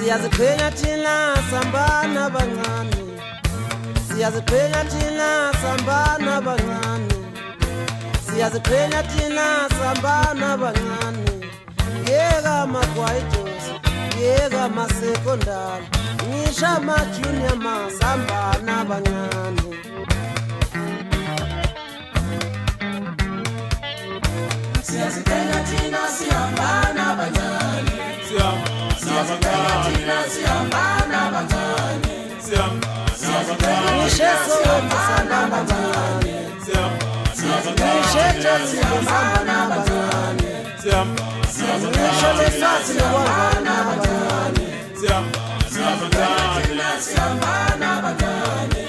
Siyaziqhenya thina sambana bancane, siyaziqhenya thina sambana bancane, siyaziqhenya thina sambana bancane. Yeka amagwayijosi, yeka amasekondari, ngisho ama-junior masambana bancane. Siyaziqhenya thina sihambana bancane, siyaziqhenya thina sihambana bancane, Ngisho eSoweto sambana bancane, ngisho eJezini sambana bancane, ngisho eLesotho nokwangana bancane. thina sihambana bancane.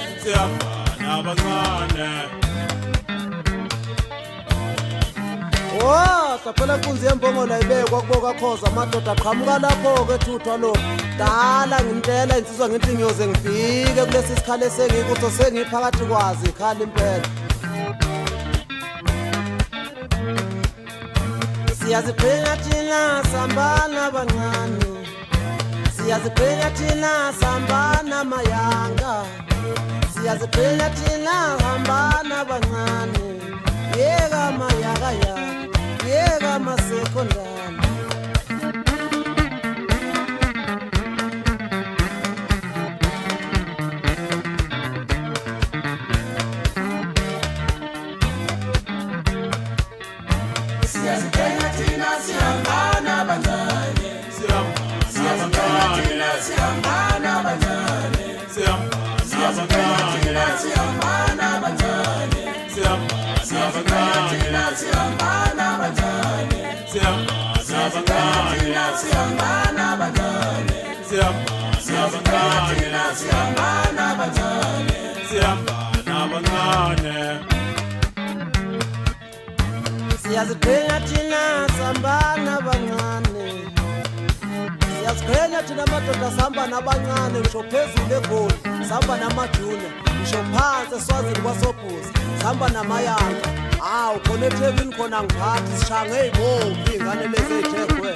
Oh, saphela kunzi yembongolo ayibekwa kuboka khoza amadoda aqhamuka lapho-ke thuthwa lo dala ngimtela insizwa ngithi ngiyoze ngifike kulesi sikhali esengikuso sengiphakathi kwazi ikhala impela. Siyaziqhenya thina sambana bancane, siyaziqhenya thina sambana mayanga, siyaziqhenya thina hambana bancane. Yeka mayakaya, yeka amasekondari. Siyaziqhenya thina sihambana bancane, siyaziqhenya thina sihambana bancane, siyaziqhenya thina sihambana bancane, siyaziqhenya thina sihambana bancane, siyaziqhenya thina sihambana bancane, siyaziqhenya thina sihambana bancane. Siyaziqhenya thina sambana bancane, siyaziqhenya thina madoda samba nabancane, ngisho phezulu eGoli samba namajuna, ngisho phansi eSwazini kwaSobhuza samba namayanga. Hawu khona eThekwini khona ngiphathi sishaya ngey'bomvu iy'ngane lezi ey'thegwe.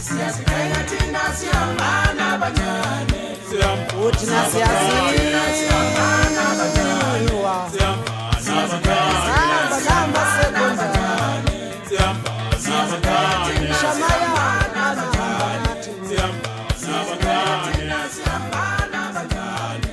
Siyaziqhenya thina sihambana bancane, Uthi nasiyaziwa samba namasekondari, shamayana nathi. sihambana bancane.